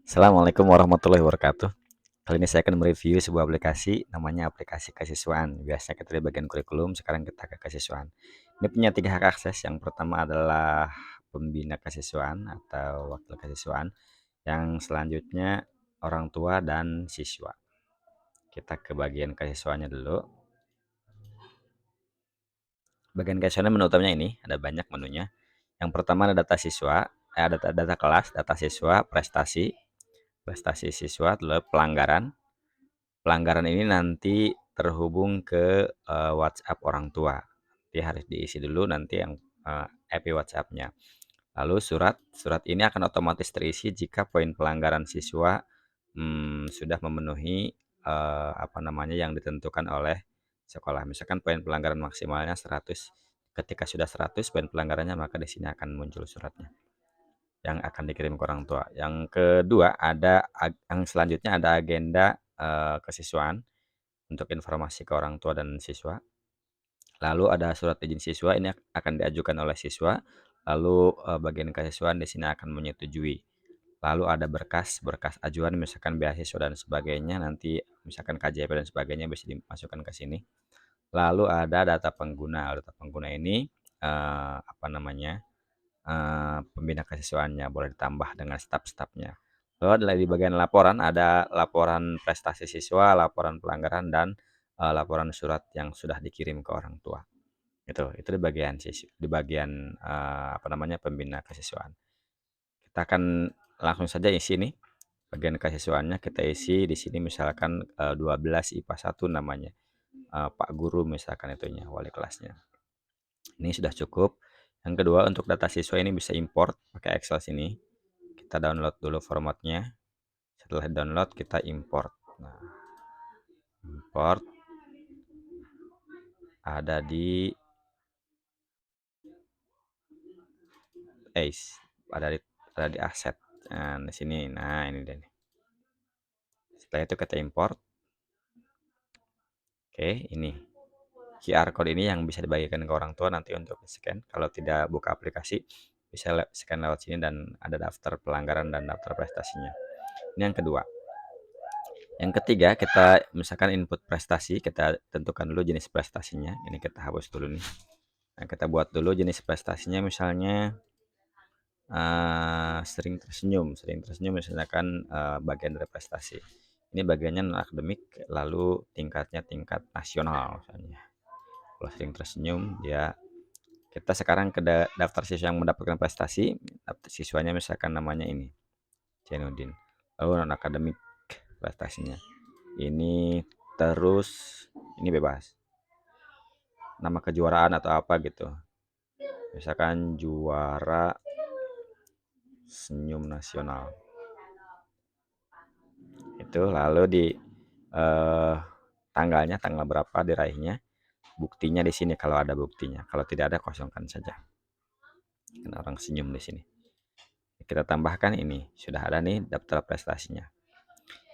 Assalamualaikum warahmatullahi wabarakatuh. Kali ini saya akan mereview sebuah aplikasi, namanya aplikasi Kasiswaan. Biasanya kita di bagian kurikulum, sekarang kita ke Kasiswaan. Ini punya tiga hak akses. Yang pertama adalah pembina Kasiswaan atau wakil Kasiswaan. Yang selanjutnya orang tua dan siswa. Kita ke bagian Kasiswaannya dulu. Bagian Kasiswaannya menu utamanya ini, ada banyak menunya. Yang pertama ada data siswa, ada data kelas, data siswa, prestasi siswa, lalu pelanggaran. Pelanggaran ini nanti terhubung ke WhatsApp orang tua. Nanti harus diisi dulu nanti yang IP WhatsApp-nya. Lalu surat ini akan otomatis terisi jika poin pelanggaran siswa sudah memenuhi apa namanya yang ditentukan oleh sekolah. Misalkan poin pelanggaran maksimalnya 100. Ketika sudah 100 poin pelanggarannya, maka di sini akan muncul suratnya yang akan dikirim ke orang tua. Yang kedua yang selanjutnya ada agenda kesiswaan untuk informasi ke orang tua dan siswa. Lalu ada surat izin siswa, ini akan diajukan oleh siswa. Lalu bagian kesiswaan di sini akan menyetujui. Lalu ada berkas ajuan misalkan beasiswa dan sebagainya, nanti misalkan KJP dan sebagainya bisa dimasukkan ke sini. Lalu ada data pengguna. Data pengguna ini apa namanya? Pembina kesiswaannya boleh ditambah dengan staf-stafnya. Lalu adalah di bagian laporan, ada laporan prestasi siswa, laporan pelanggaran, dan laporan surat yang sudah dikirim ke orang tua. Itu di bagian apa namanya pembina kesiswaan. Kita akan langsung saja isi nih bagian kesiswaannya, kita isi di sini misalkan 12 IPA 1 namanya. Pak Guru misalkan itunya, wali kelasnya. Ini sudah cukup. Yang kedua, untuk data siswa ini bisa import pakai Excel sini. Kita download dulu formatnya. Setelah download, kita import. Nah, import ada di ada di aset. Nah, di sini. Nah, ini deh. Setelah itu kita import. Oke, ini QR code ini yang bisa dibagikan ke orang tua nanti untuk scan. Kalau tidak buka aplikasi, bisa scan lewat sini dan ada daftar pelanggaran dan daftar prestasinya. Ini yang kedua. Yang ketiga, kita misalkan input prestasi, kita tentukan dulu jenis prestasinya. Ini kita hapus dulu nih. Nah, kita buat dulu jenis prestasinya, misalnya sering tersenyum. Sering tersenyum misalkan bagian dari prestasi. Ini bagiannya non akademik, lalu tingkatnya tingkat nasional misalnya. Kalau sering tersenyum, kita sekarang ke daftar siswa yang mendapatkan prestasi. Daftar siswanya misalkan namanya ini, Zainuddin. Lalu non akademik prestasinya. Ini terus ini bebas. Nama kejuaraan atau apa gitu. Misalkan juara senyum nasional. Itu lalu di eh, tanggalnya, tanggal berapa diraihnya, buktinya di sini kalau ada buktinya. Kalau tidak ada, kosongkan saja. Kan orang senyum di sini. Kita tambahkan ini, sudah ada nih daftar prestasinya.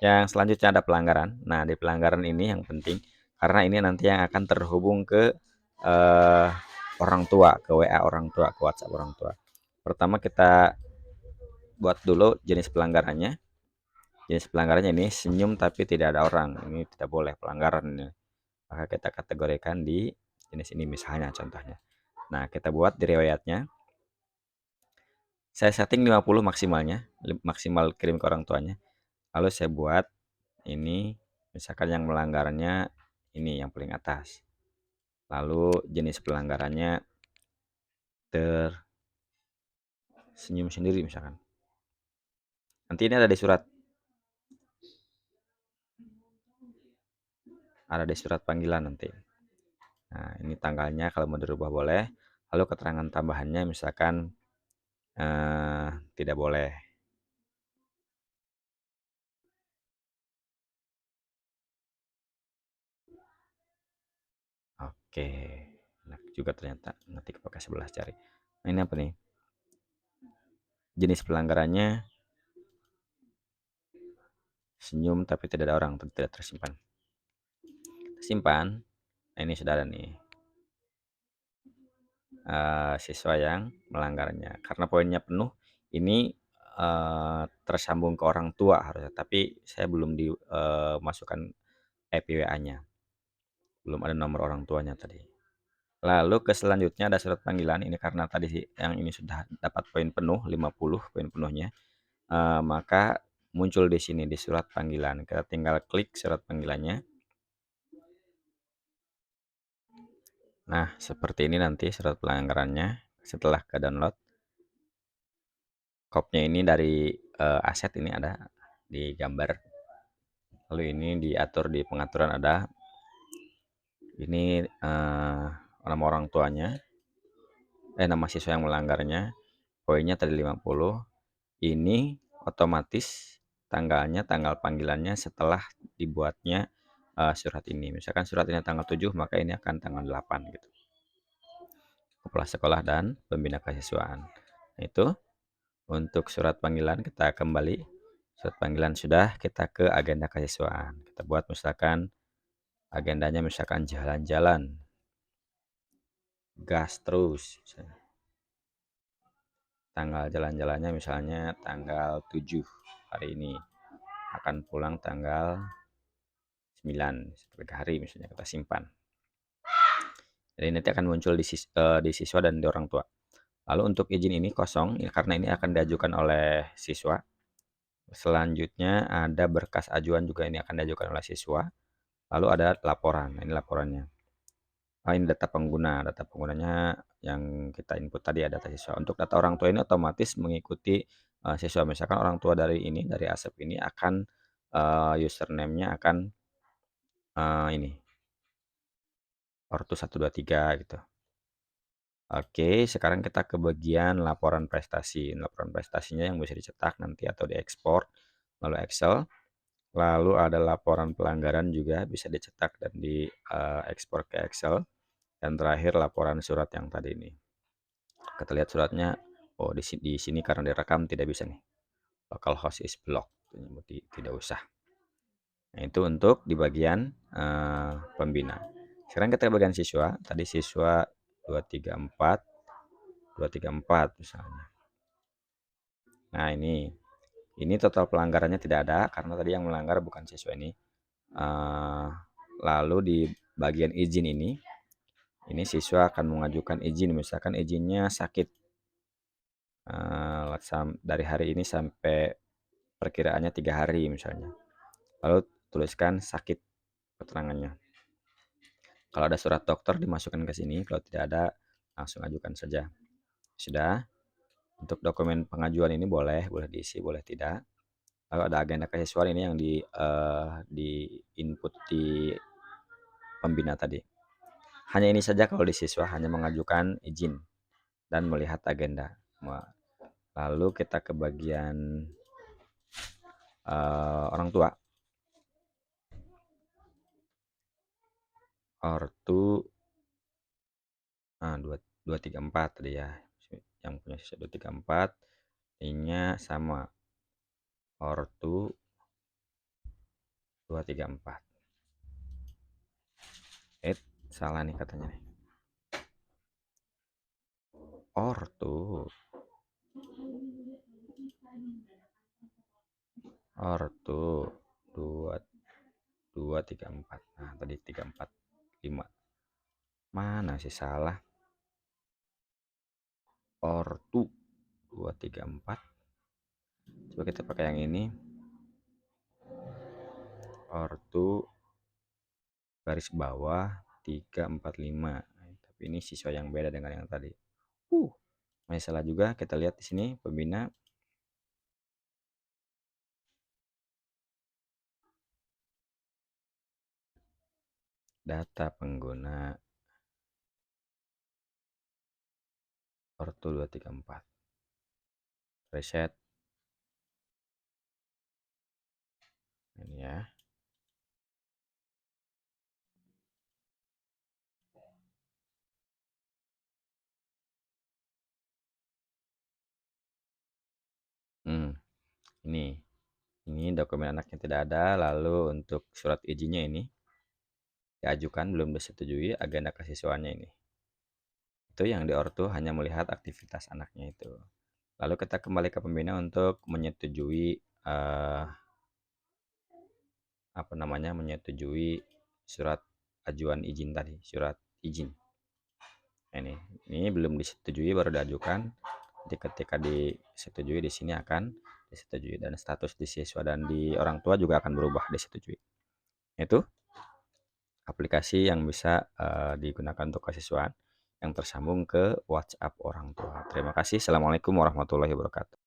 Yang selanjutnya ada pelanggaran. Nah, di pelanggaran ini yang penting karena ini nanti yang akan terhubung ke eh, orang tua, ke WA orang tua, ke WhatsApp orang tua. Pertama kita buat dulu jenis pelanggarannya. Jenis pelanggarannya ini senyum tapi tidak ada orang. Ini tidak boleh pelanggaran ini. Maka kita kategorikan di jenis ini misalnya contohnya. Nah, kita buat di riwayatnya. Saya setting 50 maksimalnya, maksimal kirim ke orang tuanya. Lalu saya buat ini misalkan yang melanggarnya ini yang paling atas. Lalu jenis pelanggarannya tersenyum sendiri misalkan. Nanti ini ada di surat. Ada di surat panggilan nanti. Nah, ini tanggalnya kalau mau dirubah boleh. Lalu keterangan tambahannya misalkan eh, tidak boleh. Oke. Enak juga ternyata ngetik pakai 11 jari. Nah, ini apa nih? Jenis pelanggarannya senyum tapi tidak ada orang, tidak tersimpan. Simpan. Nah, ini sudah ada nih siswa yang melanggarnya. Karena poinnya penuh, ini tersambung ke orang tua harusnya, tapi saya belum masukkan EPWA-nya, belum ada nomor orang tuanya tadi. Lalu ke selanjutnya ada surat panggilan, ini karena tadi yang ini sudah dapat poin penuh, 50 poin penuhnya, maka muncul di sini di surat panggilan. Kita tinggal klik surat panggilannya. Nah, seperti ini nanti surat pelanggarannya setelah ke-download. Kopnya ini dari aset ini ada di gambar. Lalu ini diatur di pengaturan ada. Ini nama orang tuanya, nama siswa yang melanggarnya. Poinnya tadi 50. Ini otomatis tanggalnya, tanggal panggilannya setelah dibuatnya surat ini. Misalkan surat ini tanggal 7, maka ini akan tanggal 8 gitu. Kepala sekolah dan pembina kesiswaan. Nah, itu untuk surat panggilan kita kembali. Surat panggilan sudah, kita ke agenda kesiswaan. Kita buat misalkan agendanya misalkan jalan-jalan, gas terus. Misalnya. Tanggal jalan-jalannya misalnya tanggal 7 hari ini. Akan pulang tanggal 9, 3 hari misalnya kita simpan. Jadi nanti akan muncul di siswa dan di orang tua. Lalu untuk izin ini kosong, ya, karena ini akan diajukan oleh siswa. Selanjutnya ada berkas ajuan juga ini akan diajukan oleh siswa. Lalu ada laporan, ini laporannya. Ini data pengguna, data penggunanya yang kita input tadi ada data siswa. Untuk data orang tua ini otomatis mengikuti siswa. Misalkan orang tua dari ini, dari Asep ini akan username-nya akan ini ortu 123 gitu. Oke, sekarang kita ke bagian laporan prestasi. Laporan prestasinya yang bisa dicetak nanti atau diekspor melalui Excel. Lalu ada laporan pelanggaran juga bisa dicetak dan diekspor ke Excel. Dan terakhir laporan surat yang tadi ini. Kita lihat suratnya. Oh, di sini karena direkam tidak bisa nih. Localhost is blocked. Tidak usah. Nah, itu untuk di bagian pembina. Sekarang kita ke bagian siswa. Tadi siswa 234 misalnya. Nah, ini total pelanggarannya tidak ada karena tadi yang melanggar bukan siswa ini. Lalu di bagian izin ini siswa akan mengajukan izin, misalkan izinnya sakit dari hari ini sampai perkiraannya 3 hari misalnya. Lalu tuliskan sakit keterangannya. Kalau ada surat dokter dimasukkan ke sini, kalau tidak ada langsung ajukan saja. Sudah. Untuk dokumen pengajuan ini boleh diisi, boleh tidak. Lalu ada agenda kesiswaan ini yang di input di pembina tadi. Hanya ini saja kalau di siswa, hanya mengajukan izin dan melihat agenda. Lalu kita ke bagian orang tua. Ortu 234 tadi ya. Yang punya siswa 234 ininya sama. Ortu 234. Salah nih katanya nih. Ortu 234. Nah, tadi 345. Mana sih salah? Ortu 234. Coba kita pakai yang ini. Ortu garis bawah 345. Tapi ini siswa yang beda dengan yang tadi. Masih salah juga. Kita lihat di sini pembina. Data pengguna Ortu 234. Reset. Ini ya. Ini dokumen anaknya tidak ada. Lalu untuk surat izinnya ini diajukan belum disetujui agenda kesiswaannya ini. Itu yang di ortu hanya melihat aktivitas anaknya itu. Lalu kita kembali ke pembina untuk menyetujui eee, apa namanya, menyetujui surat ajuan izin tadi, surat izin. Nah, ini belum disetujui baru diajukan. Jadi ketika disetujui di sini akan disetujui dan status di siswa dan di orang tua juga akan berubah disetujui. Itu aplikasi yang bisa, digunakan untuk kesiswaan yang tersambung ke WhatsApp orang tua. Terima kasih. Assalamualaikum warahmatullahi wabarakatuh.